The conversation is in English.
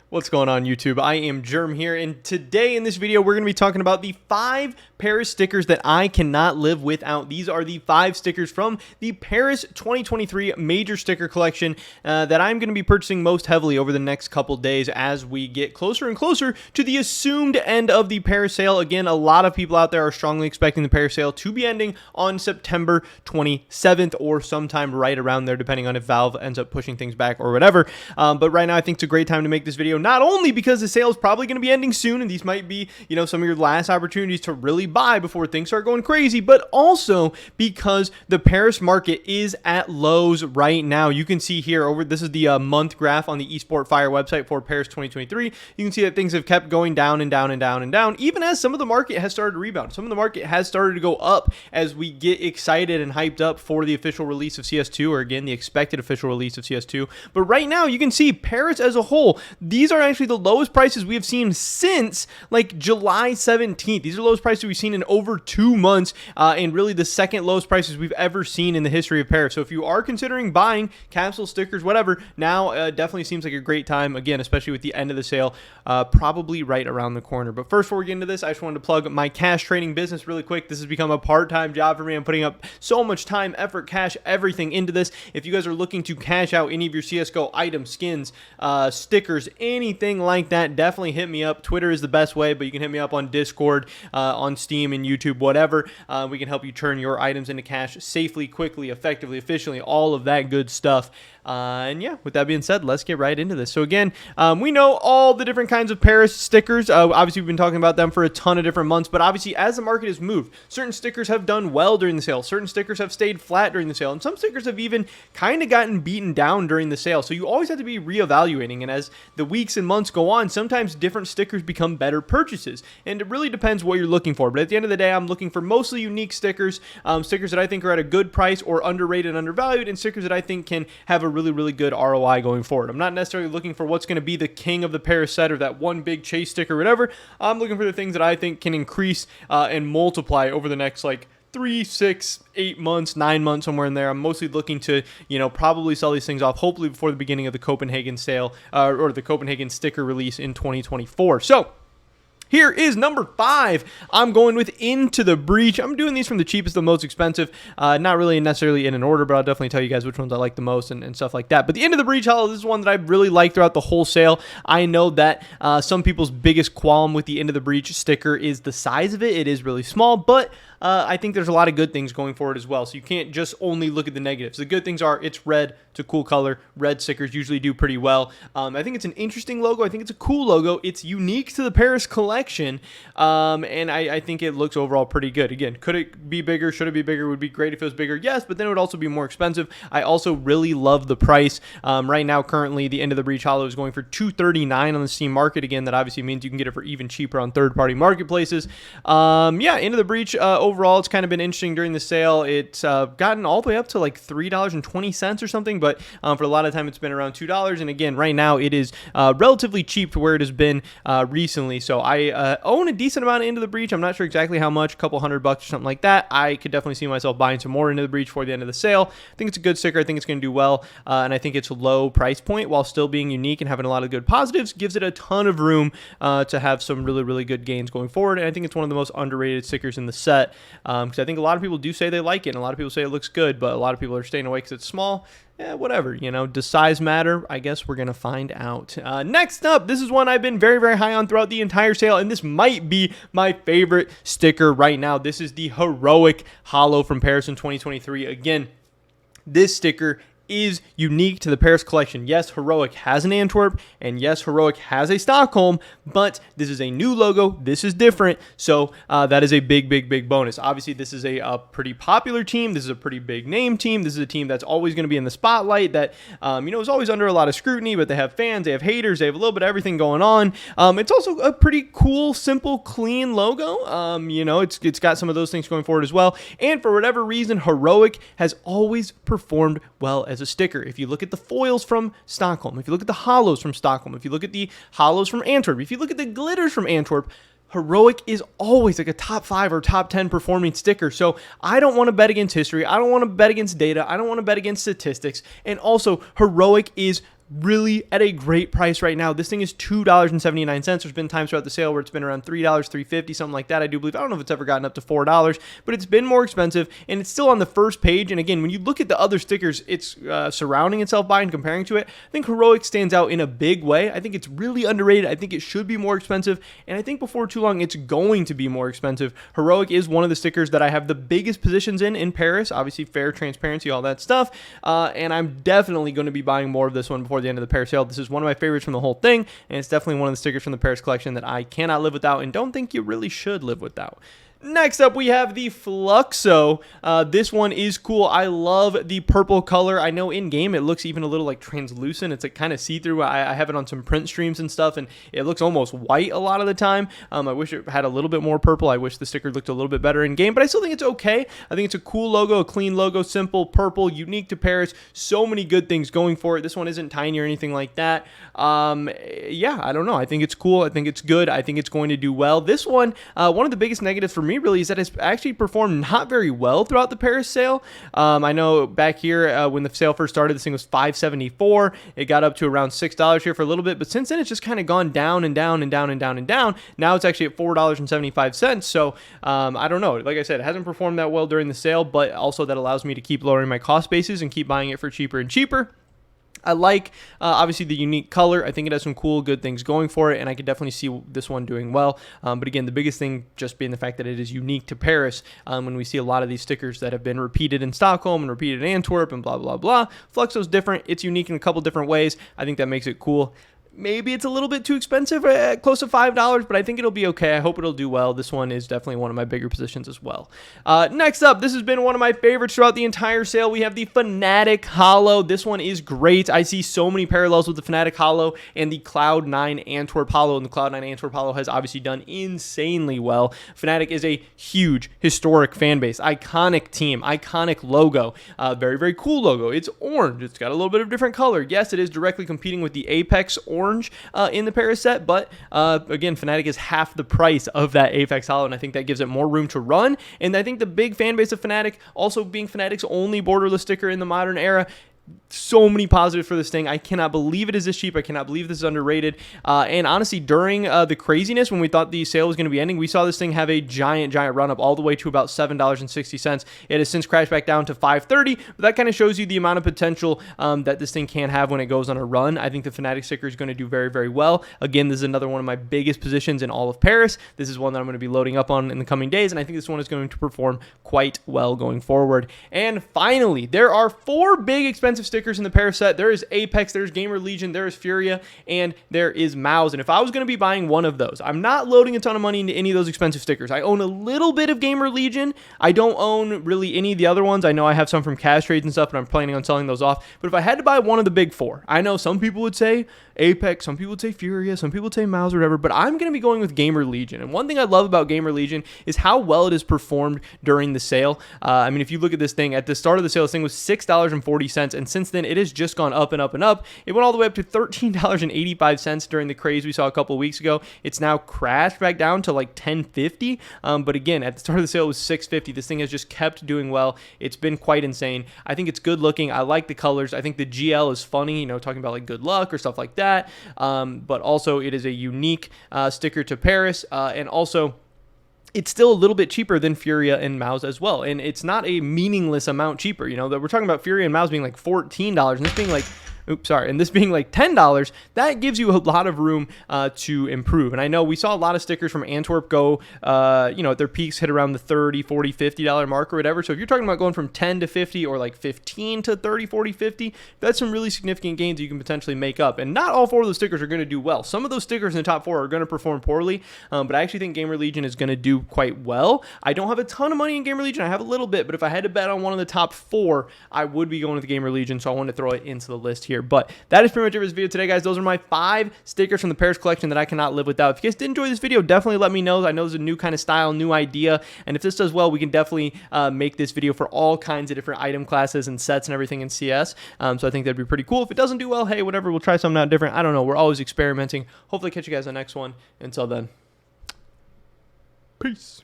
What's going on, YouTube? I am Germ here, and today in this video we're going to be talking about the 5 Paris stickers that I cannot live without. These are the 5 stickers from the Paris 2023 Major Sticker Collection that I'm going to be purchasing most heavily over the next couple days as we get closer and closer to the assumed end of the Paris sale. Again, a lot of people out there are strongly expecting the Paris sale to be ending on September 27th or sometime right around there, depending on if Valve ends up pushing things back or whatever. But right now I think it's a great time to make this video, not only because the sale is probably going to be ending soon and these might be, some of your last opportunities to really buy before things start going crazy, but also because the Paris market is at lows right now. You can see here this is the month graph on the Esport Fire website for Paris 2023. You can see that things have kept going down and down and down and down, even as some of the market has started to rebound. Some of the market has started to go up as we get excited and hyped up for the official release of CS2, or again, the expected official release of CS2. But right now you can see Paris as a whole, these are actually the lowest prices we have seen since like July 17th. These are the lowest prices we've seen in over 2 months, and really the second lowest prices we've ever seen in the history of Paris. So if you are considering buying capsule stickers, whatever, now definitely seems like a great time, again, especially with the end of the sale, probably right around the corner. But first, before we get into this, I just wanted to plug my cash trading business really quick. This has become a part-time job for me. I'm putting up so much time, effort, cash, everything into this. If you guys are looking to cash out any of your CSGO items, skins, stickers, anything like that, definitely hit me up. Twitter is the best way, but you can hit me up on Discord, on Steam and YouTube, whatever. We can help you turn your items into cash safely, quickly, effectively, efficiently, all of that good stuff. And yeah, with that being said, let's get right into this. So again, we know all the different kinds of Paris stickers. Obviously, we've been talking about them for a ton of different months, but obviously, as the market has moved, certain stickers have done well during the sale. Certain stickers have stayed flat during the sale, and some stickers have even kind of gotten beaten down during the sale. So you always have to be reevaluating, and as the weeks and months go on, sometimes different stickers become better purchases, and it really depends what you're looking for. But at the end of the day, I'm looking for mostly unique stickers, stickers that I think are at a good price or underrated and undervalued, and stickers that I think can have a really good ROI going forward. I'm not necessarily looking for what's going to be the king of the Paris set or that one big chase sticker or whatever. I'm looking for the things that I think can increase and multiply over the next like 3, 6, 8 months, 9 months, somewhere in there. I'm mostly looking to, probably sell these things off hopefully before the beginning of the Copenhagen sale or the Copenhagen sticker release in 2024. So here is number 5. I'm going with Into the Breach. I'm doing these from the cheapest to the most expensive. Not really necessarily in an order, but I'll definitely tell you guys which ones I like the most and stuff like that. But the Into the Breach hollow, this is one that I really like throughout the whole sale. I know that some people's biggest qualm with the Into the Breach sticker is the size of it. It is really small, but I think there's a lot of good things going forward as well. So you can't just only look at the negatives. The good things are it's red. It's a cool color. Red stickers usually do pretty well. I think it's an interesting logo. I think it's a cool logo. It's unique to the Paris collection, and I think it looks overall pretty good. Again, could it be bigger? Should it be bigger? Would be great if it was bigger. Yes, but then it would also be more expensive. I also really love the price. Right now, currently, the End of the Breach hollow is going for $239 on the Steam market. Again, that obviously means you can get it for even cheaper on third-party marketplaces. Yeah, End of the Breach, overall, it's kind of been interesting during the sale. It's gotten all the way up to like $3.20 or something, but for a lot of time, it's been around $2. And again, right now, it is relatively cheap to where it has been recently. So I own a decent amount of Into the Breach. I'm not sure exactly how much, a couple $100 or something like that. I could definitely see myself buying some more Into the Breach for the end of the sale. I think it's a good sticker. I think it's going to do well, and I think it's a low price point while still being unique and having a lot of good positives. Gives it a ton of room to have some really good gains going forward. And I think it's one of the most underrated stickers in the set, because I think a lot of people do say they like it, and a lot of people say it looks good, but a lot of people are staying away because it's small. Yeah, whatever, does size matter? I guess we're going to find out. Next up, this is one I've been very high on throughout the entire sale, and this might be my favorite sticker right now. This is the Heroic Hollow from Paris in 2023. Again, this sticker is unique to the Paris collection. Yes, Heroic has an Antwerp, and yes, Heroic has a Stockholm, but this is a new logo. This is different, so that is a big bonus. Obviously, this is a pretty popular team. This is a pretty big name team. This is a team that's always going to be in the spotlight, that is always under a lot of scrutiny, but they have fans, they have haters, they have a little bit of everything going on. It's also a pretty cool, simple, clean logo. It's got some of those things going forward as well, and for whatever reason, Heroic has always performed well as a sticker. If you look at the foils from Stockholm, if you look at the hollows from Stockholm, if you look at the hollows from Antwerp, if you look at the glitters from Antwerp, Heroic is always like a top 5 or top 10 performing sticker. So I don't want to bet against history. I don't want to bet against data. I don't want to bet against statistics. And also, Heroic is really at a great price right now. This thing is $2.79. There's been times throughout the sale where it's been around $3, $3.50, something like that. I do believe. I don't know if it's ever gotten up to $4, but it's been more expensive, and it's still on the first page. And again, when you look at the other stickers it's surrounding itself by and comparing to it, I think Heroic stands out in a big way. I think it's really underrated. I think it should be more expensive, and I think before too long it's going to be more expensive. Heroic is one of the stickers that I have the biggest positions in Paris. Obviously, fair transparency, all that stuff, and I'm definitely going to be buying more of this one before the end of the Paris sale. This is one of my favorites from the whole thing, and it's definitely one of the stickers from the Paris collection that I cannot live without and don't think you really should live without. Next up, we have the Fluxo. This one is cool. I love the purple color. I know in game it looks even a little like translucent. It's like kind of see-through. I have it on some print streams and stuff, and it looks almost white a lot of the time. I wish it had a little bit more purple. I wish the sticker looked a little bit better in game, but I still think it's okay. I think it's a cool logo, a clean logo, simple, purple, unique to Paris. So many good things going for it. This one isn't tiny or anything like that. Yeah, I don't know. I think it's cool. I think it's good. I think it's going to do well. This one, one of the biggest negatives for me really is that it's actually performed not very well throughout the Paris sale. I know back here when the sale first started, this thing was $5.74. It got up to around $6 here for a little bit, but since then it's just kind of gone down and down and down and down and down. Now it's actually at $4.75. So I don't know. Like I said, it hasn't performed that well during the sale, but also that allows me to keep lowering my cost bases and keep buying it for cheaper and cheaper. I like, obviously, the unique color. I think it has some cool, good things going for it, and I could definitely see this one doing well. But again, the biggest thing just being the fact that it is unique to Paris. When we see a lot of these stickers that have been repeated in Stockholm and repeated in Antwerp and blah, blah, blah. Fluxo's different. It's unique in a couple different ways. I think that makes it cool. Maybe it's a little bit too expensive, close to $5, but I think it'll be okay. I hope it'll do well. This one is definitely one of my bigger positions as well. Next up, this has been one of my favorites throughout the entire sale. We have the Fnatic Holo. This one is great. I see so many parallels with the Fnatic Holo and the Cloud9 Antwerp Holo, and the Cloud9 Antwerp Holo has obviously done insanely well. Fnatic is a huge, historic fan base, iconic team, iconic logo, very, very cool logo. It's orange. It's got a little bit of different color. Yes, it is directly competing with the Apex orange in the Paris set, but again, Fnatic is half the price of that Apex Holo, and I think that gives it more room to run. And I think the big fan base of Fnatic, also being Fnatic's only borderless sticker in the modern era, so many positives for this thing. I cannot believe it is this cheap. I cannot believe this is underrated. And honestly, during the craziness when we thought the sale was going to be ending, we saw this thing have a giant run up all the way to about $7.60. It has since crashed back down to $5.30, but that kind of shows you the amount of potential that this thing can have when it goes on a run. I think the Fnatic sticker is going to do very, very well. Again, this is another one of my biggest positions in all of Paris. This is one that I'm going to be loading up on in the coming days, and I think this one is going to perform quite well going forward. And finally, there are 4 big expensive stickers in the Paris set. There is Apex, there's Gamer Legion, there is Furia, and there is Mouse. And if I was going to be buying one of those, I'm not loading a ton of money into any of those expensive stickers. I own a little bit of Gamer Legion. I don't own really any of the other ones. I know I have some from cash trades and stuff, but I'm planning on selling those off. But if I had to buy one of the big 4, I know some people would say Apex, some people would say Furia, some people would say Mouse or whatever, but I'm going to be going with Gamer Legion. And one thing I love about Gamer Legion is how well it has performed during the sale. I mean, if you look at this thing, at the start of the sale, this thing was $6.40, and since then it has just gone up and up and up. It went all the way up to $13.85 during the craze we saw a couple of weeks ago. It's now crashed back down to like $10.50, but again, at the start of the sale it was $6.50. This thing has just kept doing well. It's been quite insane. I think it's good looking. I like the colors. I think the GL is funny, you know, talking about like good luck or stuff like that, but also it is a unique sticker to Paris, and also it's still a little bit cheaper than Furia and Mouse as well. And it's not a meaningless amount cheaper. You know, that we're talking about Furia and Mouse being like $14 and this being like, and this being like $10, that gives you a lot of room to improve. And I know we saw a lot of stickers from Antwerp go, you know, at their peaks hit around the $30, $40, $50 mark or whatever. So if you're talking about going from 10 to 50 or like 15 to 30, 40, 50, that's some really significant gains you can potentially make up. And not all 4 of those stickers are going to do well. Some of those stickers in the top 4 are going to perform poorly, but I actually think Gamer Legion is going to do quite well. I don't have a ton of money in Gamer Legion. I have a little bit, but if I had to bet on one of the top 4, I would be going with Gamer Legion, so I wanted to throw it into the list here. But that is pretty much it for this video today, guys. Those are my 5 stickers from the Paris collection that I cannot live without. If you guys did enjoy this video, definitely let me know. I know there's a new kind of style, new idea, and if this does well, we can definitely make this video for all kinds of different item classes and sets and everything in CS. So I think that'd be pretty cool. If it doesn't do well, hey, whatever, we'll try something out different. I don't know. We're always experimenting. Hopefully catch you guys on the next one. Until then, peace.